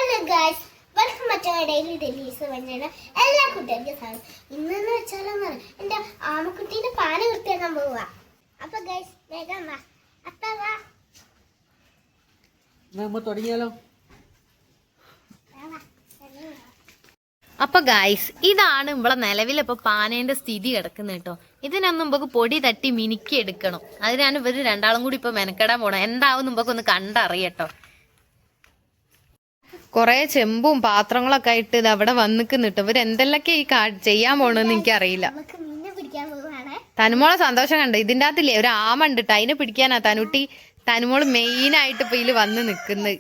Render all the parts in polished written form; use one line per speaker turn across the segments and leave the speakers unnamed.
Hello guys, welcome to daily delish വഴിയാണ് എല്ലാ കുട്ടികൾക്കും സ്വാഗതം. ഇന്നെന്ന് വെച്ചാൽ എൻ്റെ ആമക്കുട്ടീൻ്റെ പാല് വൃത്തിയാക്കാൻ പോവുക. അപ്പൊ ഗായ്സ് വേഗം വാ, അപ്പ വാ
തുടങ്ങിയാലോ.
അപ്പൊ ഗായ്സ്, ഇതാണ് ഇവിടെ നിലവിലിപ്പോ പാനേന്റെ സ്ഥിതി കിടക്കുന്നത് കേട്ടോ. ഇതിനൊന്നും മുമ്പ് പൊടി തട്ടി മിനുക്കി എടുക്കണം. അതിനാണ് ഇവര് രണ്ടാളും കൂടി ഇപ്പൊ മെനക്കെടാൻ പോണം. എന്താവും മുമ്പൊക്കെ ഒന്ന് കണ്ടറിയട്ടോ. കൊറേ ചെമ്പും പാത്രങ്ങളൊക്കെ ആയിട്ട് ഇത് അവിടെ വന്നിക്കുന്നിട്ട് ഇവര് എന്തെല്ലൊക്കെ ഈ ചെയ്യാൻ പോണെന്ന് എനിക്കറിയില്ല. തനുമോളെ സന്തോഷം കണ്ടോ. ഇതിന്റെ അകത്തില്ലേ ഒരു ആമ ഉണ്ട് ട്ടോ, അതിനെ പിടിക്കാനാ തനുമോള് മെയിൻ ആയിട്ട് ഇപ്പൊ ഇതില് വന്ന് നിക്കുന്നത്.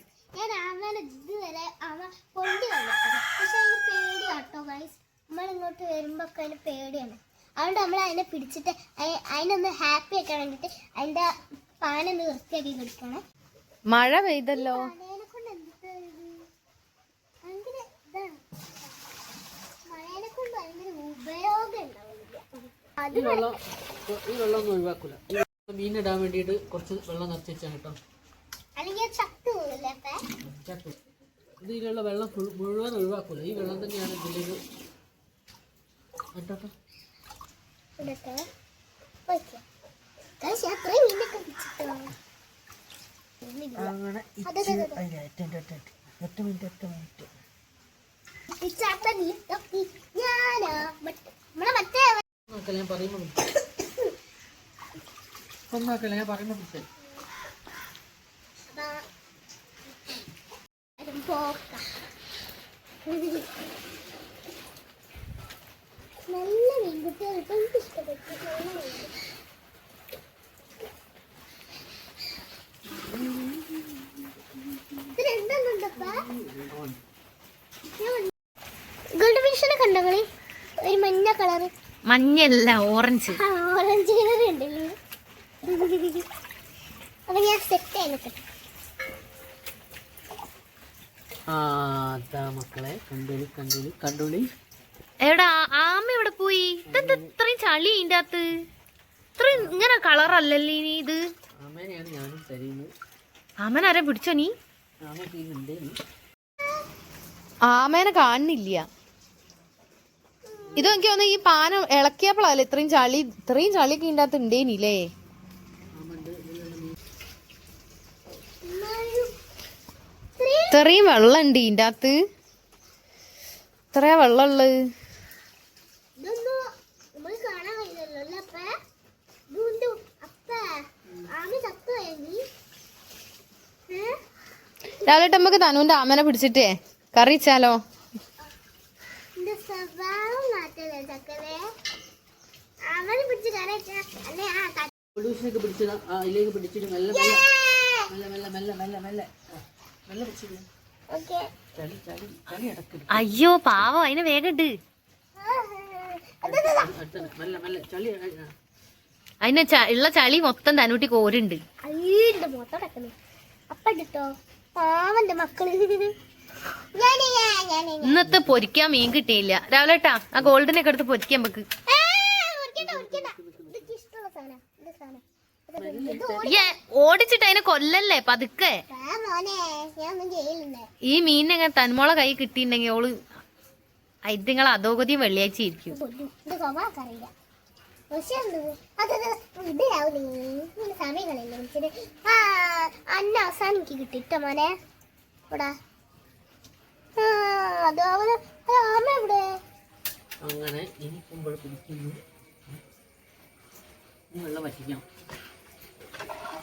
നമ്മളിങ്ങോട്ട് വരുമ്പോ ഒക്കെ അതിന് പേടിയാണ്. അതുകൊണ്ട് നമ്മൾ അതിനെ പിടിച്ചിട്ട് അതിനൊന്ന് ഹാപ്പി ആക്കാൻ വേണ്ടിട്ട് അതിന്റെ പാനൊന്ന് വൃത്തിയാക്കി കൊടുക്കണം.
മഴ പെയ്തല്ലോ.
ഈ വെള്ളം ഒന്നും ഒഴിവാക്കൂല. മീനിടാൻ വേണ്ടിട്ട് കുറച്ച് വെള്ളം നിറച്ച് വെച്ചാൽ കേട്ടോ. ചട്ടു ഇതിലുള്ള വെള്ളം മുഴുവൻ ഒഴിവാക്കൂല. ഈ വെള്ളം തന്നെയാണ് ഇതിലേക്ക് അങ്ങനെ. ഒറ്റ മിനിറ്റ് ഞാൻ പറയുമ്പോ ഒന്നാക്കല്ല, ഞാൻ പറയുമ്പോ പിടിച്ചേ.
നല്ല മീൻകുട്ടികൾക്ക് എനിക്ക് ഇഷ്ടപ്പെട്ടു. ഗോൾഡ് ഫിഷിനെ കണ്ടോ കളി? ഒരു മഞ്ഞ കളറ്.
മഞ്ഞല്ല, ഓറഞ്ച്.
ഓറഞ്ച് കളർ ഉണ്ടല്ലോ. അപ്പൊ ഞാൻ സെറ്റ് ആയി നിൽക്കട്ടെ.
മക്കളെ കണ്ടോളി.
എവിടെ ആമ എവിടെ പോയി? ഇതെന്താ ഇത്രയും ചളി ഇതിന്റെ അകത്ത്? ഇത്രയും ഇങ്ങനെ കളറല്ലല്ലേ ഇനി ഇത്?
ആമേനെയാണ് ഞാനും തരുന്നത്.
ആമനാരെ പിടിച്ചോ നീ? ആമേനെ കാണുന്നില്ല. ഇത് എനിക്ക് തോന്നുന്നു ഈ പാന ഇളക്കിയപ്പോഴല്ലേ ഇത്രയും ചളിയൊക്കെ ഇതിന്റെ അകത്ത് ഉണ്ടേനില്ലേ? ഇത്രയും വെള്ളം ഉണ്ട് ഇതിന്റെ അകത്ത്. ഇത്രയാ വെള്ളം ഉള്ളത്. രാവിലെ നമുക്ക് തനുവിന്റെ ആമനെ പിടിച്ചിട്ടേ കറി വെച്ചാലോ? അയ്യോ പാവം, അതിനെ വേഗം ഇട്. അതിന് ഉള്ള ചളി മൊത്തം തനൂട്ടി കോരുണ്ട്. ഇന്നത്തെ പൊരിക്കാൻ മീൻ കിട്ടിയില്ല. രാവിലെ ട്ടാ ആ ഗോൾഡിനൊക്കെ എടുത്ത് പൊരിക്കാൻ വെക്ക്. ഓടിച്ചിട്ട് അതിനെ കൊല്ലല്ലേ പതുക്കെ. ഈ മീനിനെ തന്മോളെ കൈ കിട്ടിയിട്ടുണ്ടെങ്കിൽ ഓള് ഐത്യങ്ങളെ അധോഗതിയും വെള്ളിയാഴ്ച ഇരിക്കും.
അന്ന അവസാനം എനിക്ക് കിട്ടിട്ടോ മോനെ.
അങ്ങനെ ഇനിക്കുമ്പോൾ പിടിക്കുന്നു. വെള്ളം വറ്റിക്കാം.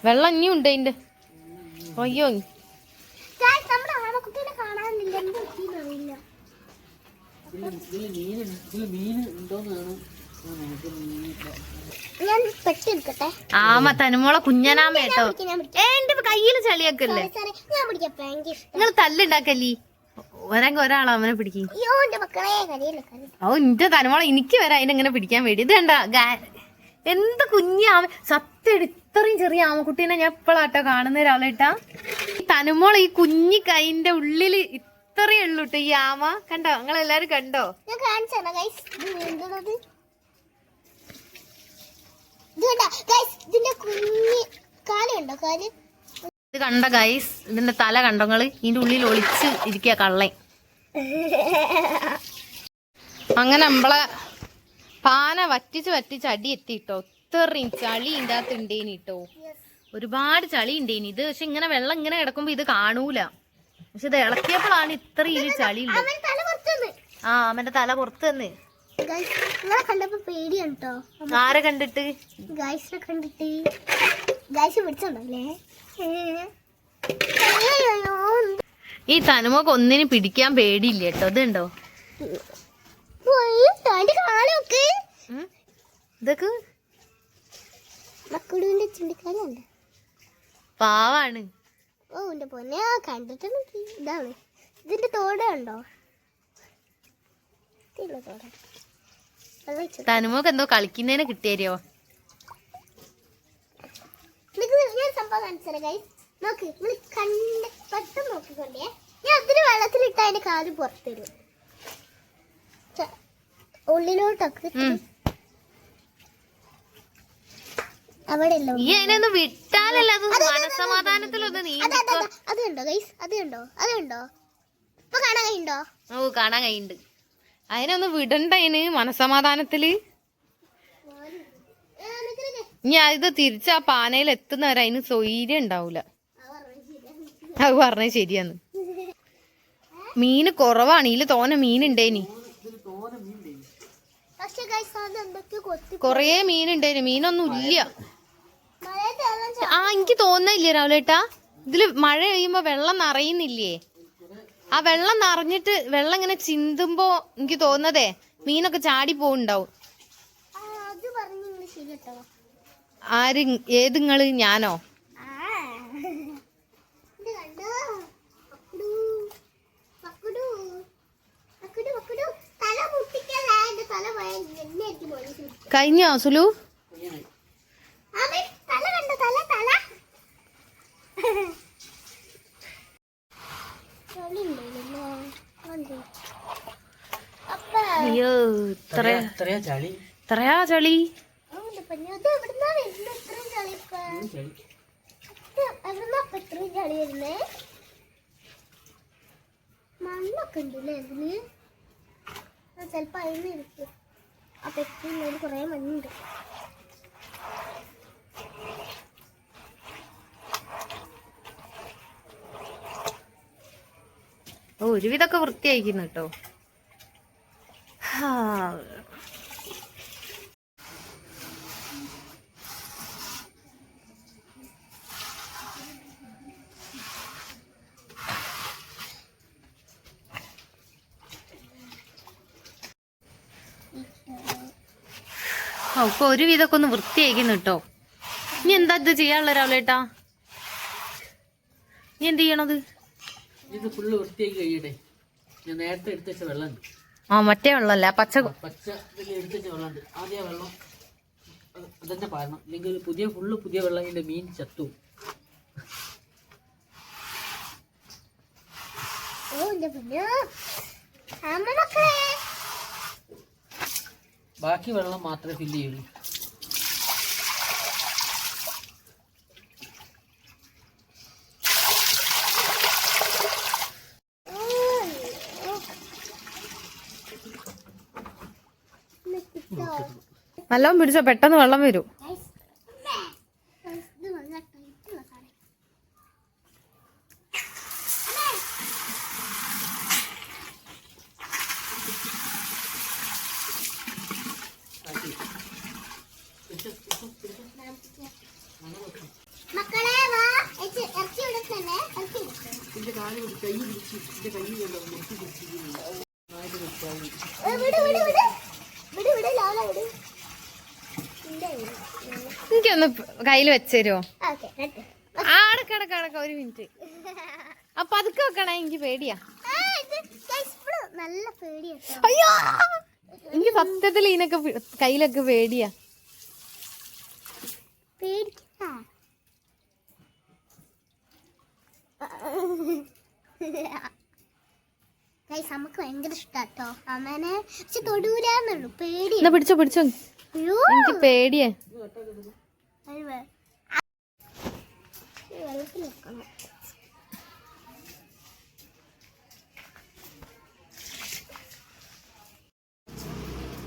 വെള്ളം ഇനിയും ഉണ്ട് അതിന്റെ. അയ്യോ ആമ തനുമോളെ കുഞ്ഞനാമ കേട്ടോ. എന്റെ കയ്യില് ചളിയാക്കല്ലേ. നിങ്ങൾ തല്ലുണ്ടാക്കല്ലേ. ഒരാളോ അവനെ പിടിക്കും. ഓ ഇന്റെ തനുമോളെ എനിക്ക് വരാം അതിനെങ്ങനെ പിടിക്കാൻ വേണ്ടി. ഇത് കണ്ട എന്ത് കുഞ്ഞാമ. സത്യം ഇത്രയും ചെറിയ ആമക്കുട്ടീനെ ഞാൻ എപ്പോഴാട്ടോ കാണുന്ന ഒരാളേട്ടാ. തനുമോളെ ഈ കുഞ്ഞി കൈന്റെ ഉള്ളില് ഇത്രയേ ഉള്ളൂ ട്ടോ ഈ ആമ. കണ്ടോ? നിങ്ങളെല്ലാരും കണ്ടോ? ഇത് കണ്ട ഗൈസ്, ഇതിന്റെ തല കണ്ടങ്ങള്, ഇതിന്റെ ഉള്ളിൽ ഒളിച്ച് ഇരിക്കുക കള്ളൻ. അങ്ങനെ നമ്മളെ പാന വറ്റിച്ച് അടി എത്തിട്ടോ. ഇത്രയും ചളി ഇതിൻ്റെ അകത്ത് ഉണ്ടേനി കേട്ടോ, ഒരുപാട് ചളി ഉണ്ടേനി. ഇത് പക്ഷെ ഇങ്ങനെ വെള്ളം ഇങ്ങനെ കിടക്കുമ്പോ ഇത് കാണൂല, പക്ഷെ ഇത് ഇളക്കിയപ്പോഴാണ് ഇത്രയും ചളി ഉള്ളത്. ആ അവന്റെ തല പുറത്ത് തന്നെ.
കണ്ടപ്പോ പേടിയാണ് കേട്ടോ.
ആരെ കണ്ടിട്ട്?
ഗൈസിനെ കണ്ടിട്ട്. ഗൈസ് പിടിച്ചോണ്ടല്ലേ.
ഈ തനുമോക്ക് ഒന്നിനും പിടിക്കാൻ പേടിയില്ല കേട്ടോ. ഇതുണ്ടോ ഇതൊക്കെ
മക്കളുടെ ചുണ്ടിക്കാലുണ്ട്.
പാവാണ്.
ഓ എന്റെ പൊന്നെ കണ്ടിട്ട് ഇതാണ്. ഇതിന്റെ തോട ഉണ്ടോ? തോട
തനുമോക്ക് എന്തോ കളിക്കുന്നതിന് കിട്ടിയോ?
ഞാൻ സംഭവം കാണിച്ചാലേ ഗൈസ്. നോക്ക്, നിങ്ങൾ കണ്ട് പെട്ടെന്ന് നോക്കിക്കൊണ്ടേ. ഞാൻ അതിന് വെള്ളത്തിലിട്ട് അതിന്റെ കാല് പുറത്ത് തരും. ഉള്ളിലോട്ടൊക്കെ അവിടെ
ഈ അതിനൊന്ന് വിട്ടാലല്ല അത് മനസമാധാനത്തിലൊന്ന് നീ.
അതുണ്ടോ ഗൈസ്? അതുണ്ടോ ഇപ്പൊ കാണാൻ കഴിയുണ്ടോ?
ഓ കാണാൻ കഴിയുന്നുണ്ട്. അതിനൊന്ന് വിടണ്ട അതിന് മനസമാധാനത്തില്. ഇനി ഇത് തിരിച്ച് ആ പാനയിൽ എത്തുന്നവരെ അതിന് സ്വൈര്യം ഉണ്ടാവൂല. അത് പറഞ്ഞത് ശരിയാന്ന്. മീന് കുറവാണ്, ഇതില് തോനെ മീനുണ്ടേനി. കൊറേ മീനുണ്ടേനി, മീനൊന്നും ഇല്ല. ആ എനിക്ക് തോന്നുന്നില്ലേ രാവിലേട്ടാ, ഇതില് മഴ പെയ്യുമ്പോ വെള്ളം നിറയുന്നില്ലേ? ആ വെള്ളം നിറഞ്ഞിട്ട് വെള്ളം ഇങ്ങനെ ചിന്തുമ്പോ എനിക്ക് തോന്നതേ മീനൊക്കെ ചാടി പോവുണ്ടാവും. ആര്? ഏത് നിങ്ങള്? ഞാനോ? കഴിഞ്ഞോ സുലു? അയ്യോ ഇത്രയാ ചളി.
മണ്ണൊക്കെ ഉണ്ടല്ലേ ഇതിന്? ചെലപ്പോ അതിന് ഇരിക്കും. ആ പെട്ടിയിൽ കൊറേ മണ്ണുണ്ട്.
ഒരുവിധൊക്കെ വൃത്തിയായിരിക്കുന്നു കേട്ടോ. ഇപ്പൊ ഒരുവിധൊക്കെ ഒന്ന് വൃത്തിയായിരിക്കുന്നു കേട്ടോ. ഇനി എന്താ ഇത് ചെയ്യാനുള്ള രാവിലേട്ടാ? നീ എന്ത് ചെയ്യണത്?
ഇത് ഫുള്ള് വൃത്തിയാക്കി കഴിയട്ടെ. ഞാൻ നേരത്തെ എടുത്ത് വെച്ച വെള്ളമുണ്ട്.
ആ മറ്റേ വെള്ളമല്ല, പച്ച
ഇതിൽ എടുത്ത് വെച്ച വെള്ളമുണ്ട്. ആദ്യം ആ വെള്ളം അതന്നെ പാരണം, അല്ലെങ്കിൽ പുതിയ വെള്ളം ഇതിന്റെ മീൻ ചത്തു. ബാക്കി വെള്ളം മാത്രമേ ഫില്ല് ചെയ്യുള്ളൂ.
നല്ലോണം പിടിച്ചോ, പെട്ടെന്ന് വെള്ളം വരും. എനിക്കൊന്ന് കയ്യിൽ വെച്ചേരോ? ആടക്കടക്ക ഒരു മിനിറ്റ്. അപ്പൊ അതൊക്കെ വെക്കണേ, എനിക്ക് പേടിയാ. അയ്യോ എനിക്ക് സത്യത്തിൽ ഇതിനൊക്കെ കയ്യിലൊക്കെ പേടിയാ.
നമുക്ക് ഭയങ്കര ഇഷ്ടാട്ടോ അമ്മനെ. പക്ഷെ തൊടൂലെന്നുള്ളു, പേടി.
പിടിച്ചോ എനിക്ക് പേടിയേ.
വെള്ളത്തിൽ വെക്കണം.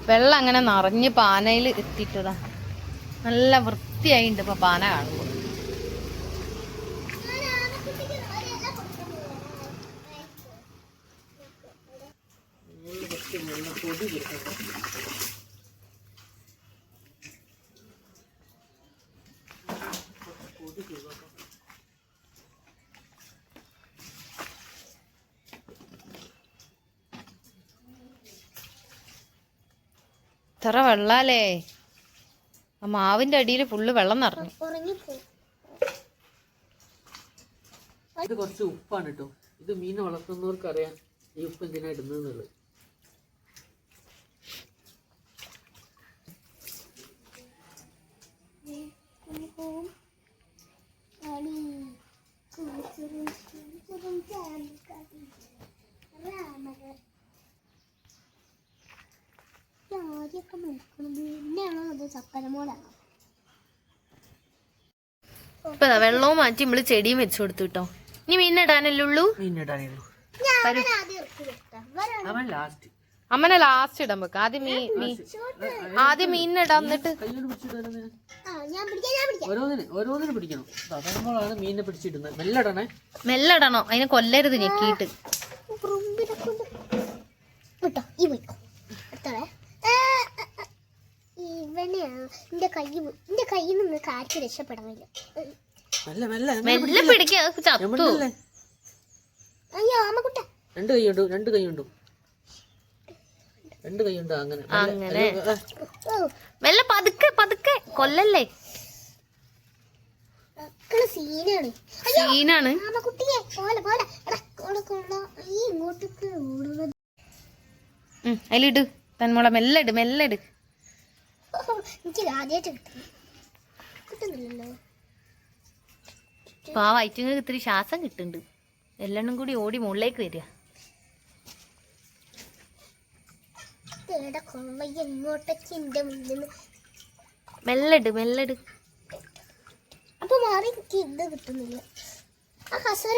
വെള്ളം അങ്ങനെ നിറഞ്ഞ് പാനയിൽ എത്തിയിട്ടതാ. നല്ല വൃത്തിയായിണ്ട് ഇപ്പൊ പാന കാണുമ്പോൾ. ഇത്ര വെള്ളാലേ. ആ മാവിന്റെ അടിയിൽ ഫുള്ള് വെള്ളം നിറഞ്ഞു.
ഉറങ്ങിപ്പോയി.
ഇത് കുറച്ച് ഉപ്പാണ് കേട്ടോ. ഇത് മീൻ വളർത്തുന്നവർക്ക് അറിയാം ഈ ഉപ്പ് എന്തിനാ ഇടുന്നത്.
ആദ്യമൊക്കെ നോക്കണം പിന്നെയാണോ അത് ചക്കരമോളാണോ?
ഇപ്പൊ വെള്ളവും മാറ്റി നമ്മള് ചെടിയും വെച്ചു കൊടുത്തു കേട്ടോ. ഇനി മീനിടാനല്ലേ ഉള്ളൂ.
അവൻ ലാസ്റ്റ്.
അമ്മനെ ലാസ്റ്റ് ഇടാൻ വെക്ക. ആദ്യം മീനിടാം. എന്നിട്ട്
ഓരോന്നിന് പിടിക്കണം. അതാകുമ്പോഴാണ് മീനിനെ പിടിച്ചിടുന്നത്. മെല്ലടണേ.
മെല്ലടണോ, അതിനെ കൊല്ലരുത് ഞെക്കിയിട്ട്.
ഇവനെയാണ് എന്റെ കയ്യിൽ നിന്ന് കാറ്റ് രക്ഷപ്പെടണില്ല.
മെല്ലെ പിടിക്കാ. ചത്തു.
അയ്യോ ആമക്കുട്ട.
രണ്ട് കൈയുണ്ട്. അങ്ങനെ
മെല്ലെ പതുക്കെ കൊല്ലല്ലേ. സീനാണ്.
ആമക്കുട്ടിയെ പോലെ പോലെ ഇങ്ങോട്ടേക്ക് ഓടുന്നത്.
അതിലിട് തന്മോളെ. മെല്ലിട്.
എനിക്ക് ആദ്യമായിട്ട് കിട്ടുന്നില്ലല്ലോ.
അപ്പൊ ആ വയറ്റിങ്ങൾക്ക് ഇത്തിരി ശ്വാസം കിട്ടുന്നുണ്ട്. എല്ലെണ്ണം കൂടി ഓടി മുകളിലേക്ക് വരിക.
എങ്ങോട്ടേക്ക് എന്റെ മുന്നിൽ
മെല്ലട്.
അപ്പൊ മാറി എനിക്ക് ഇത് കിട്ടുന്നില്ല. ആ കസേര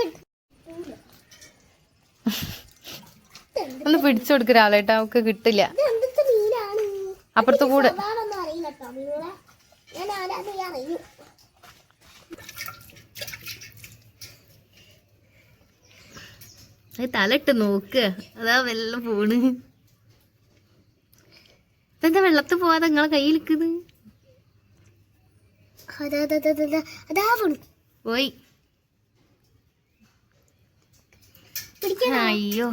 ഒന്ന് പിടിച്ചു കൊടുക്ക രാളേട്ടാ. അവക്ക് കിട്ടില്ല.
എന്തൊക്കെ മീനാണ്.
അപ്പുറത്ത് കൂടെ
അറിയില്ല കേട്ടോ മീനുകളെ. ഞാൻ ആരാധന അറിയൂ.
തലയിട്ട് നോക്കുക. അതാ വെള്ളം പോണ്. എന്താ വെള്ളത്തിൽ പോവാതെ നിങ്ങളെ കയ്യിലിക്കുന്നത്? പോയി. അയ്യോ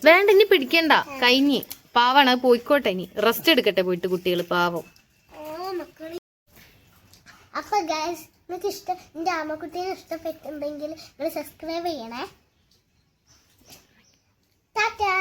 വേണ്ട, ഇനി പിടിക്കണ്ട. കഴിഞ്ഞ് പാവാണ്. പോയിക്കോട്ടെ. ഇനി റെസ്റ്റ് എടുക്കട്ടെ പോയിട്ട് കുട്ടികൾ. പാവം.
അപ്പൊ ഗൈസ് നിങ്ങൾക്ക് എന്റെ ആമക്കുട്ടീനെ ഇഷ്ടപ്പെട്ടുണ്ടെങ്കിൽ നിങ്ങൾ സബ്സ്ക്രൈബ് ചെയ്യണേ. ടാറ്റാ.